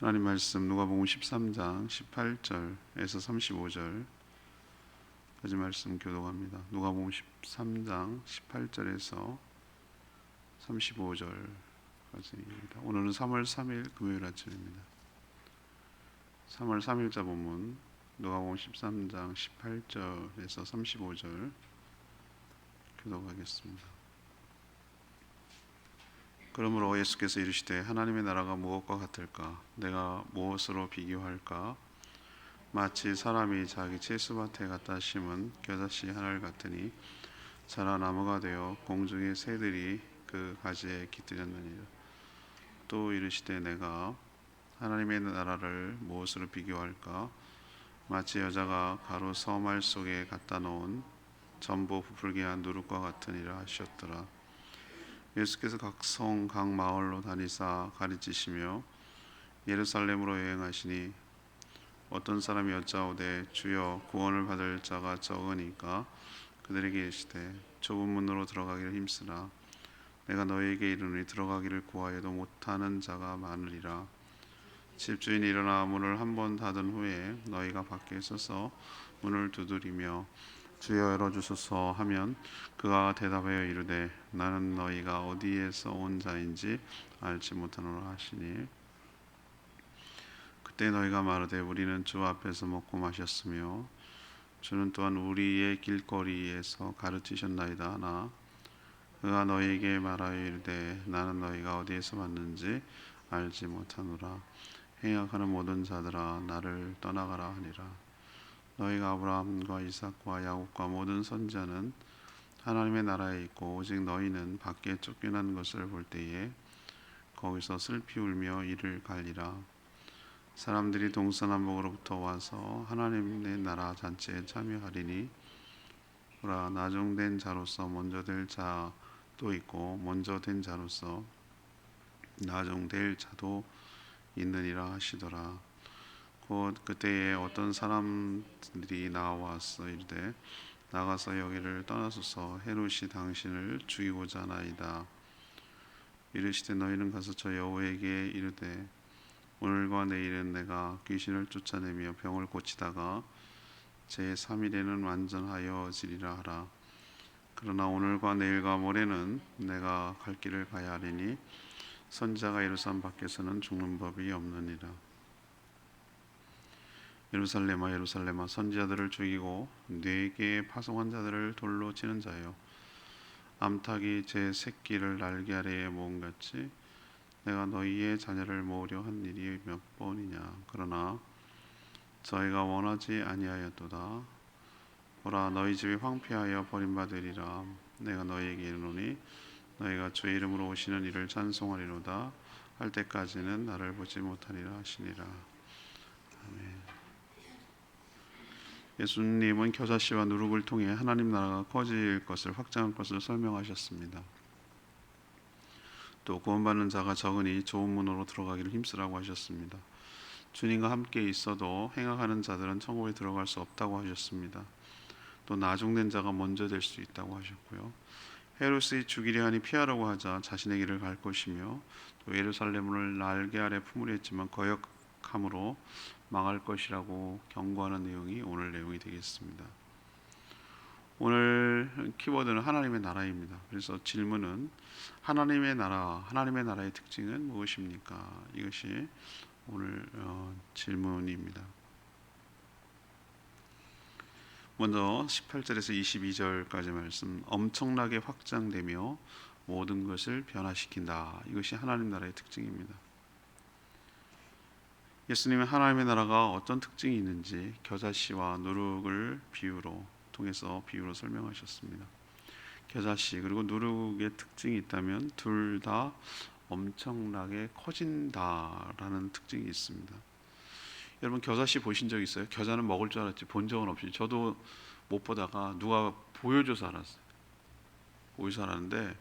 하나님 말씀 누가복음 13장 18절에서 35절까지 말씀 교독합니다. 누가복음 13장 18절에서 35절까지입니다. 오늘은 3월 3일 금요일 아침입니다. 3월 3일자 본문 누가복음 13장 18절에서 35절 교독하겠습니다. 그러므로 예수께서 이르시되 하나님의 나라가 무엇과 같을까? 내가 무엇으로 비교할까? 마치 사람이 자기 채소밭에 갖다 심은 겨자씨 하나를 같으니 자라 나무가 되어 공중의 새들이 그 가지에 깃들였느니라. 또 이르시되 내가 하나님의 나라를 무엇으로 비교할까? 마치 여자가 가루 서말 속에 갖다 놓은 전보 부풀게 한 누룩과 같으니라 하셨더라. 예수께서 각 성 각 마을로 다니사 가르치시며 예루살렘으로 여행하시니 어떤 사람이 여짜오되 주여 구원을 받을 자가 적으니까 그들에게 이르시되 좁은 문으로 들어가기를 힘쓰라. 내가 너희에게 이르노니 들어가기를 구하여도 못하는 자가 많으리라. 집주인이 일어나 문을 한 번 닫은 후에 너희가 밖에 서서 문을 두드리며 주여 열어주소서 하면 그가 대답하여 이르되 나는 너희가 어디에서 온 자인지 알지 못하노라 하시니 그때 너희가 말하되 우리는 주 앞에서 먹고 마셨으며 주는 또한 우리의 길거리에서 가르치셨나이다 하나 그가 너희에게 말하여 이르되 나는 너희가 어디에서 왔는지 알지 못하노라. 행악하는 모든 자들아 나를 떠나가라 하니라. 너희가 아브라함과 이삭과 야곱과 모든 선지자는 하나님의 나라에 있고 오직 너희는 밖에 쫓겨난 것을 볼 때에 거기서 슬피 울며 이를 갈리라. 사람들이 동서남북으로부터 와서 하나님의 나라 잔치에 참여하리니 보라 나중된 자로서 먼저 될 자도 있고 먼저 된 자로서 나중될 자도 있느니라 하시더라. 곧 그때에 어떤 사람들이 나와서 이르되 나가서 여기를 떠나소서 헤롯이 당신을 죽이고자 하나이다. 이르시되 너희는 가서 저 여호에게 이르되 오늘과 내일은 내가 귀신을 쫓아내며 병을 고치다가 제 3일에는 완전하여지리라 하라. 그러나 오늘과 내일과 모레는 내가 갈 길을 가야 하리니 선지자가 예루살렘 밖에서는 죽는 법이 없느니라. 예루살렘아 예루살렘아 선지자들을 죽이고 뇌게 파송한 자들을 돌로 치는 자여 암탉이 제 새끼를 날개 아래에 모음같이 내가 너희의 자녀를 모으려 한 일이 몇 번이냐. 그러나 저희가 원하지 아니하였도다. 보라 너희 집이 황폐하여 버림받으리라. 내가 너희에게 이르노니 너희가 주의 이름으로 오시는 이를 찬송하리로다 할 때까지는 나를 보지 못하리라 하시니라. 아멘. 예수님은 겨자씨와 누룩을 통해 하나님 나라가 커질 것을 확장할 것을 설명하셨습니다. 또 구원받는 자가 적으니 좁은 문으로 들어가기를 힘쓰라고 하셨습니다. 주님과 함께 있어도 행악하는 자들은 천국에 들어갈 수 없다고 하셨습니다. 또 나중된 자가 먼저 될 수 있다고 하셨고요. 헤롯이 죽이려 하니 피하라고 하자 자신의 길을 갈 것이며 또 예루살렘을 날개 아래 품으려 했지만 거역함으로 망할 것이라고 경고하는 내용이 오늘 내용이 되겠습니다. 오늘 키워드는 하나님의 나라입니다. 그래서 질문은 하나님의 나라의 특징은 무엇입니까? 이것이 오늘 질문입니다. 먼저 18절에서 22절까지 말씀 엄청나게 확장되며 모든 것을 변화시킨다. 이것이 하나님 나라의 특징입니다. 예수님은 하나님의 나라가 어떤 특징이 있는지 겨자씨와 누룩을 통해서 비유로 설명하셨습니다. 겨자씨 그리고 누룩의 특징이 있다면 둘 다 엄청나게 커진다라는 특징이 있습니다. 여러분 겨자씨 보신 적 있어요? 겨자는 먹을 줄 알았지 본 적은 없이 저도 못 보다가 누가 보여줘서 알았어요. 보여서 알았는데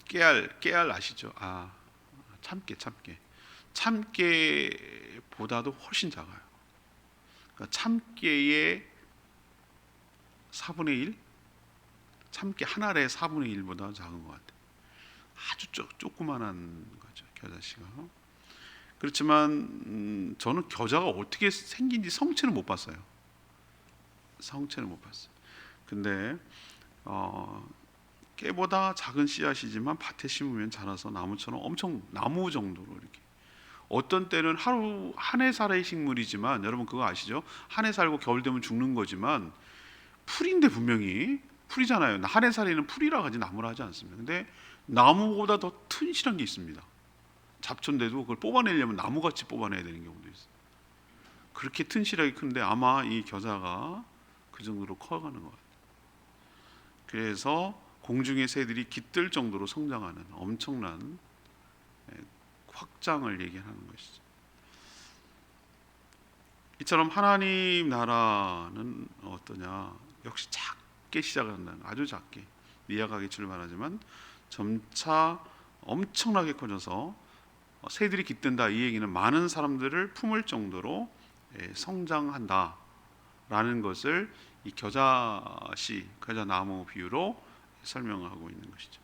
깨알 아시죠? 참깨보다도 훨씬 작아요. 그러니까 참깨의 4분의 1? 참깨 한 알의 4분의 1보다 작은 것 같아요. 아주 조그만한 거죠 겨자씨가. 그렇지만 저는 겨자가 어떻게 생긴지 성체는 못 봤어요. 성체는 못 봤어요. 근데 깨보다 작은 씨앗이지만 밭에 심으면 자라서 나무처럼 엄청 나무 정도로 이렇게. 어떤 때는 하루 한 해 살의 식물이지만 여러분 그거 아시죠? 한 해 살고 겨울 되면 죽는 거지만 풀인데 분명히 풀이잖아요. 한 해 살이는 풀이라 하지 나무라 하지 않습니다. 근데 나무보다 더 튼실한 게 있습니다. 잡초인데도 그걸 뽑아내려면 나무같이 뽑아내야 되는 경우도 있어요. 그렇게 튼실하게 큰데 아마 이 겨자가 그 정도로 커가는 것 같아요. 그래서 공중의 새들이 깃들 정도로 성장하는 엄청난 확장을 얘기하는 것이죠. 이처럼 하나님 나라는 어떠냐? 역시 작게 시작한다는, 아주 작게 미약하게 출발하지만 점차 엄청나게 커져서 새들이 깃든다. 이 얘기는 많은 사람들을 품을 정도로 성장한다라는 것을 이 겨자씨, 겨자나무 비유로 설명하고 있는 것이죠.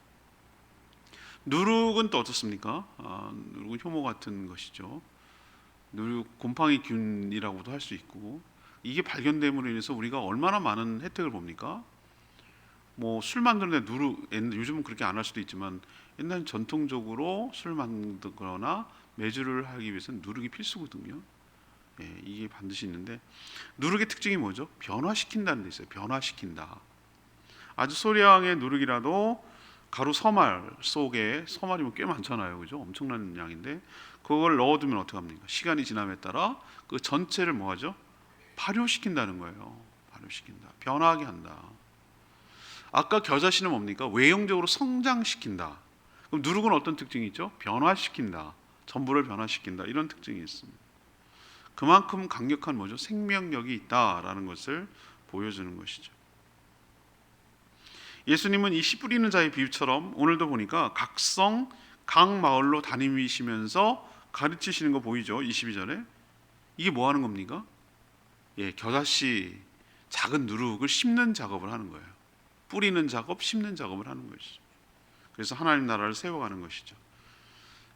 누룩은 또 어떻습니까? 누룩은 효모 같은 것이죠. 누룩 곰팡이균이라고도 할 수 있고, 이게 발견됨으로 인해서 우리가 얼마나 많은 혜택을 봅니까? 뭐 술 만드는데 누룩, 요즘은 그렇게 안 할 수도 있지만 옛날 전통적으로 술 만들거나 매주를 하기 위해서는 누룩이 필수거든요. 이게 반드시 있는데 누룩의 특징이 뭐죠? 변화시킨다는 데 있어요. 변화시킨다. 아주 소량의 누룩이라도 가루 서말 속에, 서말이면 꽤 많잖아요, 그죠? 엄청난 양인데 그걸 넣어두면 어떻게 합니까? 시간이 지남에 따라 그 전체를 뭐하죠? 발효시킨다는 거예요. 발효시킨다. 변화하게 한다. 아까 겨자씨는 뭡니까? 외형적으로 성장시킨다. 그럼 누룩은 어떤 특징이 있죠? 변화시킨다. 전부를 변화시킨다. 이런 특징이 있습니다. 그만큼 강력한 뭐죠? 생명력이 있다라는 것을 보여주는 것이죠. 예수님은 이 씨 뿌리는 자의 비유처럼 오늘도 보니까 각성 각 마을로 다니시면서 가르치시는 거 보이죠? 22절에. 이게 뭐 하는 겁니까? 겨자씨 작은 누룩을 심는 작업을 하는 거예요. 뿌리는 작업, 심는 작업을 하는 것이죠. 그래서 하나님 나라를 세워가는 것이죠.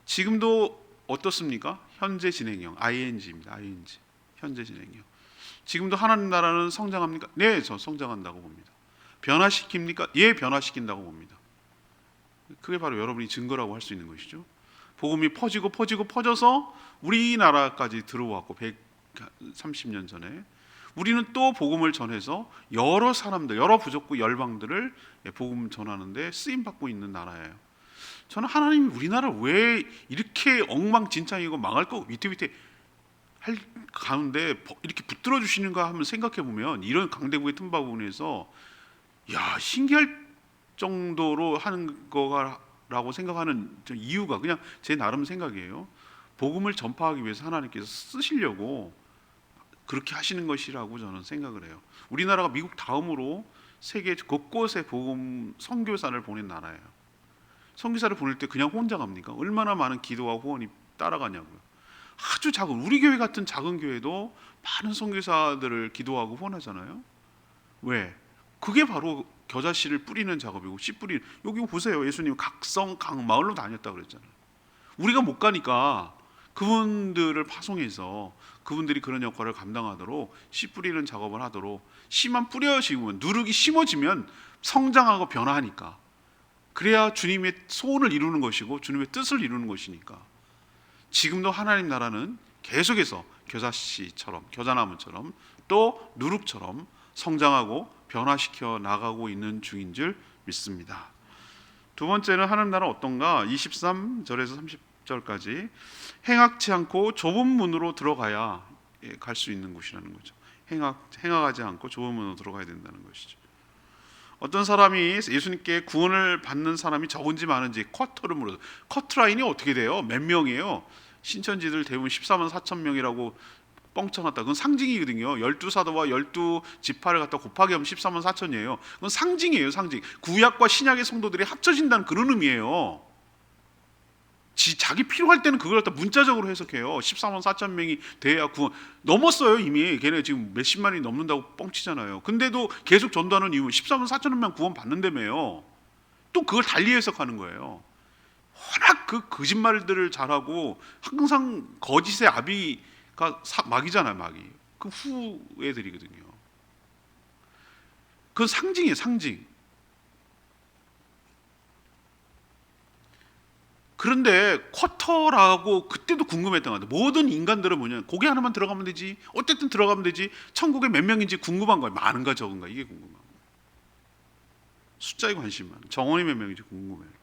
지금도 어떻습니까? 현재 진행형, ing입니다. ing. 현재 진행형. 지금도 하나님 나라는 성장합니까? 네, 저 성장한다고 봅니다. 변화시킵니까? 예, 변화시킨다고 봅니다. 그게 바로 여러분이 증거라고 할 수 있는 것이죠. 복음이 퍼져서 우리나라까지 들어왔고 130년 전에 우리는 또 복음을 전해서 여러 사람들, 여러 부족국 열방들을 복음 전하는데 쓰임 받고 있는 나라예요. 저는 하나님이 우리나라를 왜 이렇게 엉망진창이고 망할 거 위태위태 할 가운데 이렇게 붙들어 주시는가 하면 생각해 보면 이런 강대국의 틈바구니에서 신기할 정도로 하는 거라고 생각하는 이유가 그냥 제 나름 생각이에요. 복음을 전파하기 위해서 하나님께서 쓰시려고 그렇게 하시는 것이라고 저는 생각을 해요. 우리나라가 미국 다음으로 세계 곳곳에 복음 선교사를 보낸 나라예요. 선교사를 보낼 때 그냥 혼자 갑니까? 얼마나 많은 기도와 후원이 따라가냐고요. 아주 작은, 우리 교회 같은 작은 교회도 많은 선교사들을 기도하고 후원하잖아요. 왜? 그게 바로 겨자씨를 뿌리는 작업이고, 씨 뿌리는, 여기 보세요. 예수님 각성 각 마을로 다녔다고 그랬잖아요. 우리가 못 가니까 그분들을 파송해서 그분들이 그런 역할을 감당하도록 씨 뿌리는 작업을 하도록, 씨만 뿌려지면 누룩이 심어지면 성장하고 변화하니까, 그래야 주님의 소원을 이루는 것이고 주님의 뜻을 이루는 것이니까. 지금도 하나님 나라는 계속해서 겨자씨처럼, 겨자나무처럼 또 누룩처럼 성장하고 변화시켜 나가고 있는 중인 줄 믿습니다. 두 번째는 하나님 나라는 어떤가? 23절에서 30절까지 행악치 않고 좁은 문으로 들어가야 갈 수 있는 곳이라는 거죠. 행악하지 않고 좁은 문으로 들어가야 된다는 것이죠. 어떤 사람이 예수님께 구원을 받는 사람이 적은지 많은지 쿼터를 물어요. 커트라인이 어떻게 돼요? 몇 명이에요? 신천지들 대부분 14만 4천 명이라고 뻥쳐놨다. 그건 상징이거든요. 12사도와 12지파를 갖다 곱하기 하면 14만 4천이에요. 그건 상징이에요. 상징. 구약과 신약의 성도들이 합쳐진다는 그런 의미예요. 자기 필요할 때는 그걸 갖다 문자적으로 해석해요. 14만 4천 명이 돼야 구원. 넘었어요 이미. 걔네 지금 몇십만이 넘는다고 뻥치잖아요. 근데도 계속 전도하는 이유는 14만 4천 명 구원 받는다며요. 또 그걸 달리 해석하는 거예요. 워낙 그 거짓말들을 잘하고 항상 거짓의 아비가 마귀잖아요, 마귀. 그 후예들이거든요. 그건 상징이에요, 상징. 그런데 쿼터라고 그때도 궁금했던 것 같아요. 모든 인간들은 뭐냐, 고개 하나만 들어가면 되지, 어쨌든 들어가면 되지, 천국에 몇 명인지 궁금한 거예요. 많은가 적은가 이게 궁금한 거예요. 숫자에 관심 많아요. 정원이 몇 명인지 궁금해요.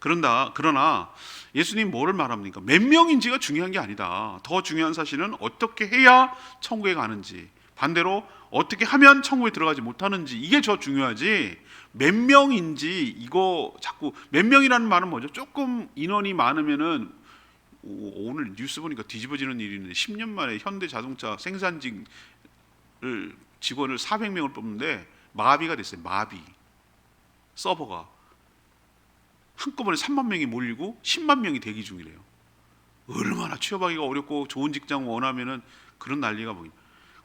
그러나 예수님 뭐를 말합니까? 몇 명인지가 중요한 게 아니다. 더 중요한 사실은 어떻게 해야 천국에 가는지, 반대로 어떻게 하면 천국에 들어가지 못하는지, 이게 더 중요하지. 몇 명인지, 이거 자꾸 몇 명이라는 말은 뭐죠? 조금 인원이 많으면은, 오늘 뉴스 보니까 뒤집어지는 일이 있는데 10년 만에 현대자동차 생산직을 직원을 400명을 뽑는데 마비가 됐어요. 마비. 서버가 한꺼번에 3만 명이 몰리고 10만 명이 대기 중이래요. 얼마나 취업하기가 어렵고 좋은 직장 원하면은 그런 난리가 뭐냐.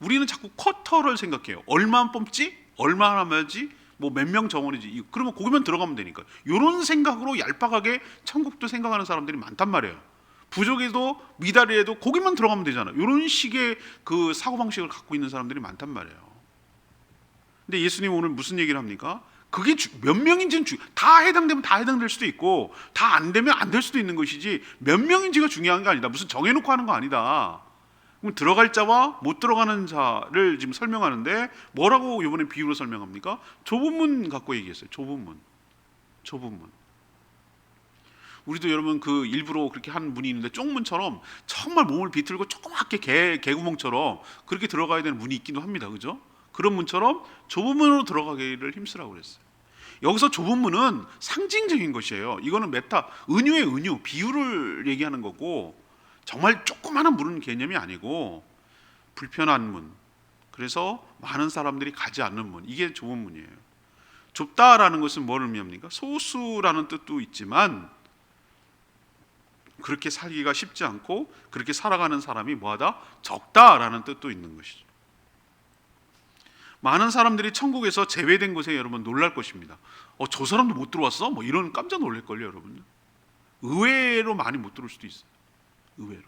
우리는 자꾸 쿼터를 생각해요. 얼마만 뽑지? 얼마나 하면지? 뭐 몇 명 정원이지? 그러면 거기만 들어가면 되니까. 이런 생각으로 얄팍하게 천국도 생각하는 사람들이 많단 말이에요. 부족해도 미달이라도 거기만 들어가면 되잖아. 이런 식의 그 사고방식을 갖고 있는 사람들이 많단 말이에요. 근데 예수님 오늘 무슨 얘기를 합니까? 그게 몇 명인지는 다 해당되면 다 해당될 수도 있고, 다 안 되면 안 될 수도 있는 것이지, 몇 명인지가 중요한 게 아니다. 무슨 정해놓고 하는 거 아니다. 그럼 들어갈 자와 못 들어가는 자를 지금 설명하는데 뭐라고 이번에 비유로 설명합니까? 좁은 문 갖고 얘기했어요. 좁은 문. 우리도 여러분 그 일부러 그렇게 한 문이 있는데 쪽문처럼 정말 몸을 비틀고 조그맣게 개구멍처럼 그렇게 들어가야 되는 문이 있기도 합니다. 그죠? 그런 문처럼 좁은 문으로 들어가기를 힘쓰라고 그랬어요. 여기서 좁은 문은 상징적인 것이에요. 이거는 은유의 은유, 비유를 얘기하는 거고, 정말 조그마한 문은 개념이 아니고 불편한 문, 그래서 많은 사람들이 가지 않는 문, 이게 좁은 문이에요. 좁다라는 것은 뭘 의미합니까? 소수라는 뜻도 있지만 그렇게 살기가 쉽지 않고 그렇게 살아가는 사람이 뭐하다? 적다라는 뜻도 있는 것이죠. 많은 사람들이 천국에서 제외된 곳에 여러분 놀랄 것입니다. 저 사람도 못 들어왔어? 뭐 이런 깜짝 놀랄걸요, 여러분. 의외로 많이 못 들어올 수도 있어요. 의외로.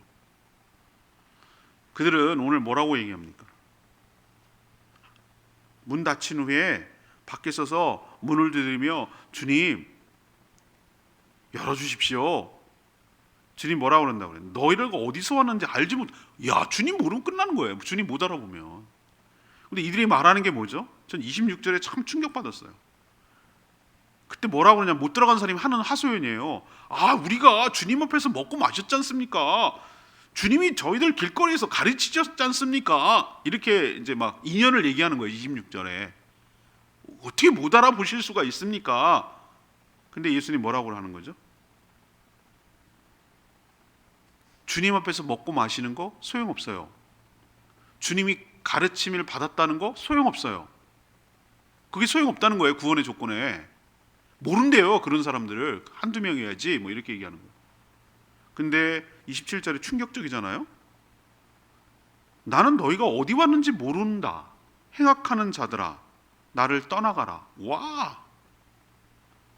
그들은 오늘 뭐라고 얘기합니까? 문 닫힌 후에 밖에 서서 문을 두드리며 주님 열어주십시오. 주님 뭐라고 그런다고 그래요? 너희를 어디서 왔는지 알지 못. 야, 주님 모르면 끝나는 거예요. 주님 못 알아보면. 근데 이들이 말하는 게 뭐죠? 전 26절에 참 충격받았어요. 그때 뭐라고 그러냐, 못 들어간 사람이 하는 하소연이에요. 우리가 주님 앞에서 먹고 마셨지 않습니까? 주님이 저희들 길거리에서 가르치셨지 않습니까? 이렇게 이제 막 인연을 얘기하는 거예요. 26절에. 어떻게 못 알아보실 수가 있습니까? 근데 예수님 뭐라고 하는 거죠? 주님 앞에서 먹고 마시는 거 소용없어요. 주님이 가르침을 받았다는 거 소용없어요. 그게 소용없다는 거예요. 구원의 조건에. 모른대요. 그런 사람들을. 한두 명이어야지 뭐 이렇게 얘기하는 거예요. 근데 27절에 충격적이잖아요. 나는 너희가 어디 왔는지 모른다. 행악하는 자들아, 나를 떠나가라. 와!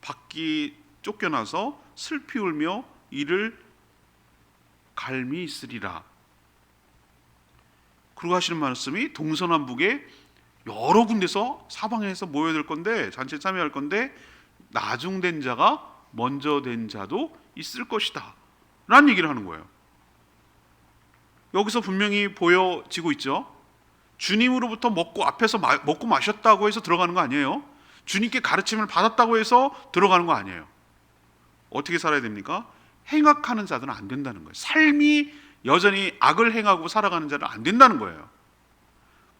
밖이 쫓겨나서 슬피 울며 이를 갈미 있으리라. 그리고 하시는 말씀이 동서남북에 여러 군데서 사방에서 모여들 건데, 잔치에 참여할 건데, 나중된 자가 먼저 된 자도 있을 것이다 라는 얘기를 하는 거예요. 여기서 분명히 보여지고 있죠. 주님으로부터 앞에서 먹고 마셨다고 해서 들어가는 거 아니에요. 주님께 가르침을 받았다고 해서 들어가는 거 아니에요. 어떻게 살아야 됩니까? 행악하는 자들은 안 된다는 거예요. 삶이 여전히 악을 행하고 살아가는 자는 안 된다는 거예요.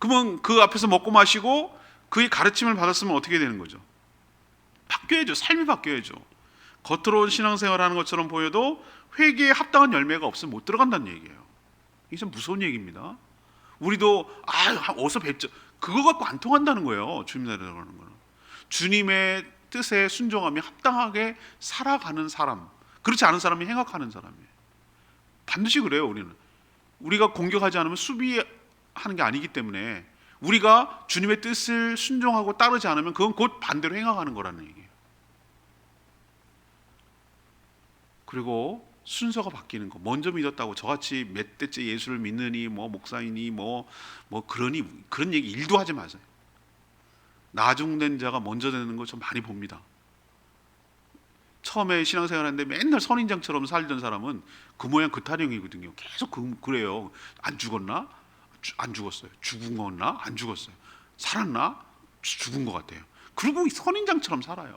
그러면 그 앞에서 먹고 마시고 그의 가르침을 받았으면 어떻게 되는 거죠? 바뀌어야죠. 삶이 바뀌어야죠. 겉으로는 신앙생활 하는 것처럼 보여도 회개에 합당한 열매가 없으면 못 들어간다는 얘기예요. 이게 참 무서운 얘기입니다. 우리도 어서 뵙죠. 그거 갖고 안 통한다는 거예요. 주님 나라에 들어가는 거는. 주님의 뜻에 순종하며 합당하게 살아가는 사람, 그렇지 않은 사람이 행악하는 사람이에요. 반드시 그래요. 우리가 공격하지 않으면 수비하는 게 아니기 때문에, 우리가 주님의 뜻을 순종하고 따르지 않으면 그건 곧 반대로 행악하는 거라는 얘기예요. 그리고 순서가 바뀌는 거. 먼저 믿었다고 저같이 몇 대째 예수를 믿느니 뭐 목사이니 뭐 그러니 그런 얘기 일도 하지 마세요. 나중된 자가 먼저 되는 거 좀 많이 봅니다. 처음에 신앙생활하는데 맨날 선인장처럼 살던 사람은 그 모양 그 타령이거든요. 계속 그래요. 안 죽었나? 안 죽었어요. 죽은 거나? 안 죽었어요. 살았나? 죽은 것 같아요. 그리고 선인장처럼 살아요.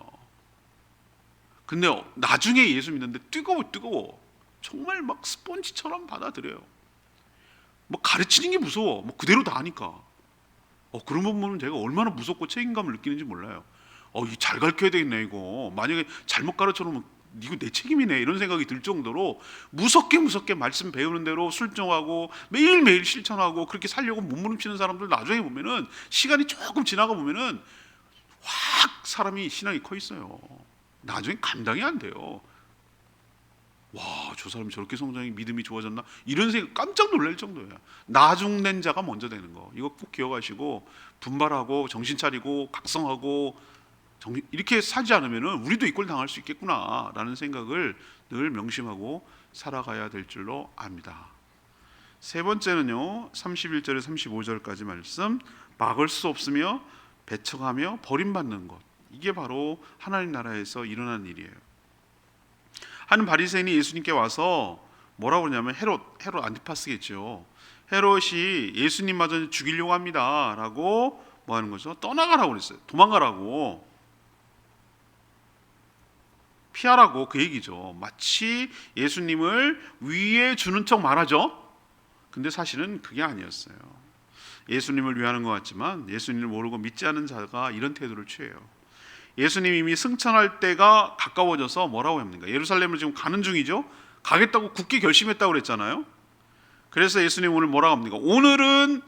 근데 나중에 예수 믿는데 뜨거워. 정말 막 스펀지처럼 받아들여요. 뭐 가르치는 게 무서워. 뭐 그대로 다 하니까. 그런 분 보면 제가 얼마나 무섭고 책임감을 느끼는지 몰라요. 이거 잘 가르쳐야 되겠네 이거. 만약에 잘못 가르쳐놓으면 이거 내 책임이네 이런 생각이 들 정도로 무섭게 말씀 배우는 대로 순종하고 매일매일 실천하고 그렇게 살려고 몸부림치는 사람들 나중에 보면은 시간이 조금 지나가 보면은 확 사람이 신앙이 커 있어요. 나중에 감당이 안 돼요. 와, 저 사람이 저렇게 성장이 믿음이 좋아졌나? 이런 생각 깜짝 놀랄 정도예요. 나중된 자가 먼저 되는 거. 이거 꼭 기억하시고 분발하고 정신 차리고 각성하고 이렇게 살지 않으면 우리도 이꼴 당할 수 있겠구나라는 생각을 늘 명심하고 살아가야 될 줄로 압니다. 세 번째는요, 31절에 35절까지 말씀, 막을 수 없으며 배척하며 버림받는 것. 이게 바로 하나님 나라에서 일어난 일이에요. 한 바리새인이 예수님께 와서 뭐라고 그러냐면 헤롯 안티파스겠죠. 헤롯이 예수님마저 죽이려고 합니다라고 뭐 하는 거죠? 떠나가라고 그랬어요. 도망가라고, 피하라고 그 얘기죠. 마치 예수님을 위해 주는 척 말하죠. 근데 사실은 그게 아니었어요. 예수님을 위하는 것 같지만 예수님을 모르고 믿지 않는 자가 이런 태도를 취해요. 예수님이 이미 승천할 때가 가까워져서 뭐라고 합니까? 예루살렘을 지금 가는 중이죠. 가겠다고 굳게 결심했다고 그랬잖아요. 그래서 예수님 오늘 뭐라고 합니까? 오늘과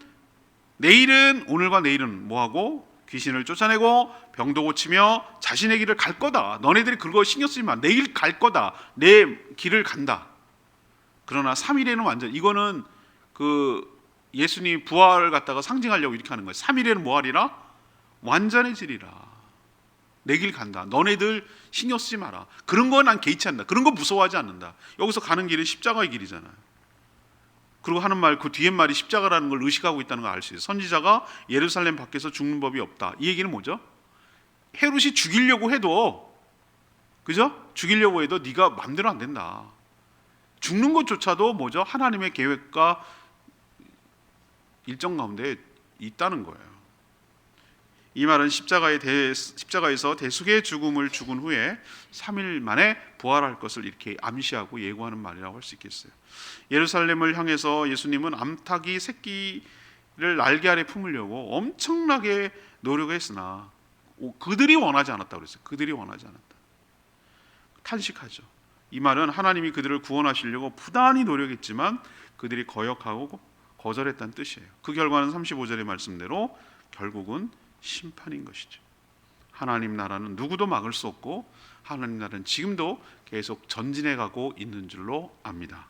내일은 뭐하고? 귀신을 쫓아내고 병도 고치며 자신의 길을 갈 거다. 너네들이 그거 신경 쓰지 마. 내 길 갈 거다. 내 길을 간다. 그러나 3일에는 완전, 이거는 그 예수님 부활을 갖다가 상징하려고 이렇게 하는 거예요. 3일에는 뭐하리라? 완전해지리라. 내 길 간다. 너네들 신경 쓰지 마라. 그런 거 난 개의치 않는다. 그런 거 무서워하지 않는다. 여기서 가는 길은 십자가의 길이잖아요. 그리고 하는 말, 그 뒤에 말이 십자가라는 걸 의식하고 있다는 걸 알 수 있어요. 선지자가 예루살렘 밖에서 죽는 법이 없다. 이 얘기는 뭐죠? 헤롯이 죽이려고 해도, 그죠? 죽이려고 해도 네가 마음대로 안 된다. 죽는 것조차도 뭐죠? 하나님의 계획과 일정 가운데 있다는 거예요. 이 말은 십자가에서 대속의 죽음을 죽은 후에 3일 만에 부활할 것을 이렇게 암시하고 예고하는 말이라고 할 수 있겠어요. 예루살렘을 향해서 예수님은 암탉이 새끼를 날개 아래 품으려고 엄청나게 노력했으나 그들이 원하지 않았다고 그랬어요. 그들이 원하지 않았다. 탄식하죠. 이 말은 하나님이 그들을 구원하시려고 부단히 노력했지만 그들이 거역하고 거절했다는 뜻이에요. 그 결과는 35절의 말씀대로 결국은 심판인 것이죠. 하나님 나라는 누구도 막을 수 없고 하나님 나라는 지금도 계속 전진해 가고 있는 줄로 압니다.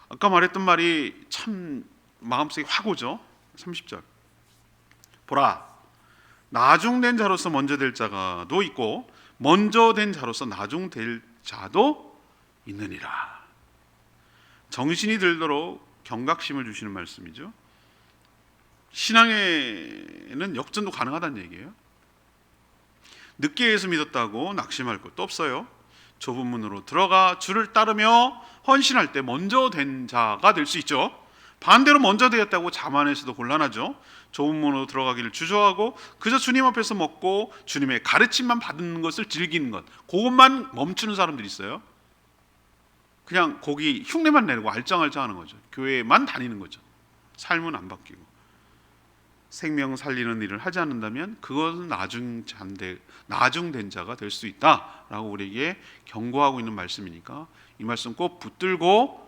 아까 말했던 말이 참 마음속에 확 오죠. 30절. 보라, 나중된 자로서 먼저 될 자가도 있고 먼저 된 자로서 나중될 자도 있느니라. 정신이 들도록 경각심을 주시는 말씀이죠. 신앙에는 역전도 가능하다는 얘기예요. 늦게 예수 믿었다고 낙심할 것도 없어요. 좁은 문으로 들어가 주를 따르며 헌신할 때 먼저 된 자가 될 수 있죠. 반대로 먼저 되었다고 자만해서도 곤란하죠. 좁은 문으로 들어가기를 주저하고 그저 주님 앞에서 먹고 주님의 가르침만 받는 것을 즐기는 것, 그것만 멈추는 사람들이 있어요. 그냥 거기 흉내만 내고 알짱알짱 하는 거죠. 교회만 다니는 거죠. 삶은 안 바뀌고. 생명 살리는 일을 하지 않는다면 그것은 나중된 자가 될 수 있다라고 우리에게 경고하고 있는 말씀이니까 이 말씀 꼭 붙들고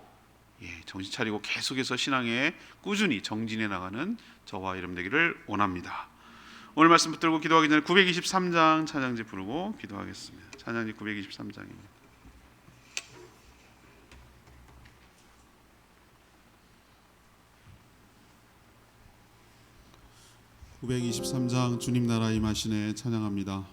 정신 차리고 계속해서 신앙에 꾸준히 정진해 나가는 저와 여러분 되기를 원합니다. 오늘 말씀 붙들고 기도하기 전에 923장 찬양지 부르고 기도하겠습니다. 찬양지 923장입니다. 923장 주님 나라 임하시네 찬양합니다.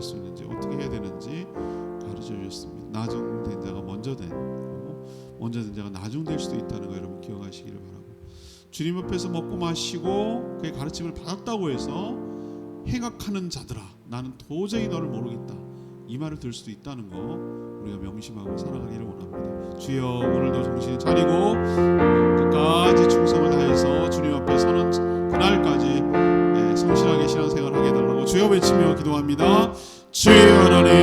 수 있는지 어떻게 해야 되는지 가르쳐 주셨습니다. 나중된 자가 먼저 되고 먼저 된 자가 나중될 수도 있다는 거 여러분 기억하시기를 바라고, 주님 옆에서 먹고 마시고 그의 가르침을 받았다고 해서 행악하는 자들아 나는 도저히 너를 모르겠다 이 말을 들을 수도 있다는 거 우리가 명심하고 살아가기를 원합니다. 주여 오늘도 정신을 차리고 끝까지 충성을 다해서 주님 앞에 서는 그날까지 성실하게 신앙생활을 하게 해달라고 주여 외치며 기도합니다. 주여 하나님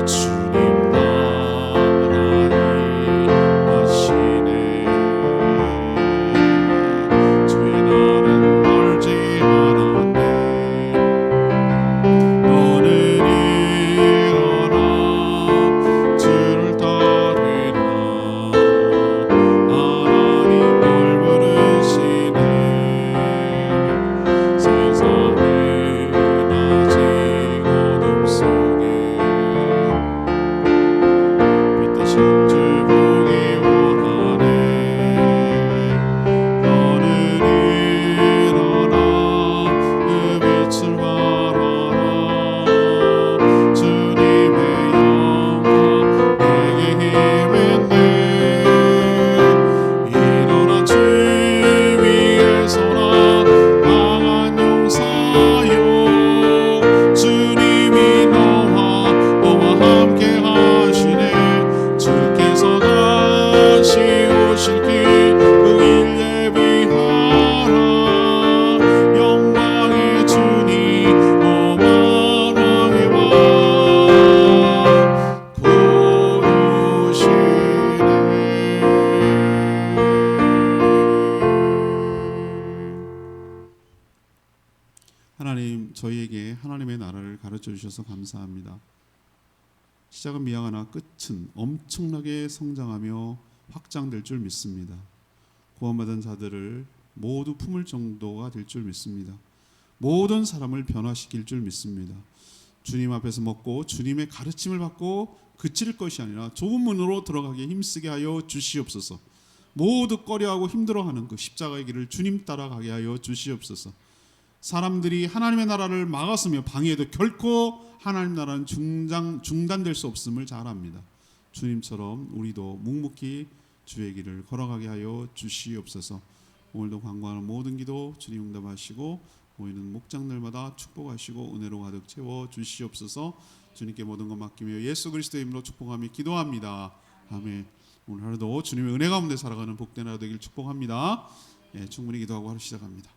주님 나라니 하시네 주의 날은 멀지 않았네 너는 일어나 주를 따르라 하나님 널 부르시네 세상은 아직 어둠 속에 빛되신 주 보기 원하네 너는 일어나 그 빛을 바라라 주님의 영광 내게 힘을 내 일어나 주 위에 서라 강한 용사여 주님이 너와 함께 하시네 주께서 다시 오실 길 그 일 예비하라 영광의 주님 만왕의 왕 곧 오시네. 하나님 저희에게 하나님의 나라를 가르쳐 주셔서 감사합니다. 시작은 미약하나 끝은 엄청나게 성장하며 확장될 줄 믿습니다. 구원받은 자들을 모두 품을 정도가 될 줄 믿습니다. 모든 사람을 변화시킬 줄 믿습니다. 주님 앞에서 먹고 주님의 가르침을 받고 그칠 것이 아니라 좁은 문으로 들어가게 힘쓰게 하여 주시옵소서. 모두 꺼려하고 힘들어하는 그 십자가의 길을 주님 따라가게 하여 주시옵소서. 사람들이 하나님의 나라를 막았으며 방해해도 결코 하나님 나라는 중단될 수 없음을 잘 압니다. 주님처럼 우리도 묵묵히 주의 길을 걸어가게 하여 주시옵소서. 오늘도 간구하는 모든 기도 주님 응답하시고 모이는 목장들마다 축복하시고 은혜로 가득 채워 주시옵소서. 주님께 모든 것 맡기며 예수 그리스도의 이름으로 축복하며 기도합니다. 아멘. 오늘 하루도 주님의 은혜 가운데 살아가는 복된 하루 되길 축복합니다. 충분히 기도하고 하루 시작합니다.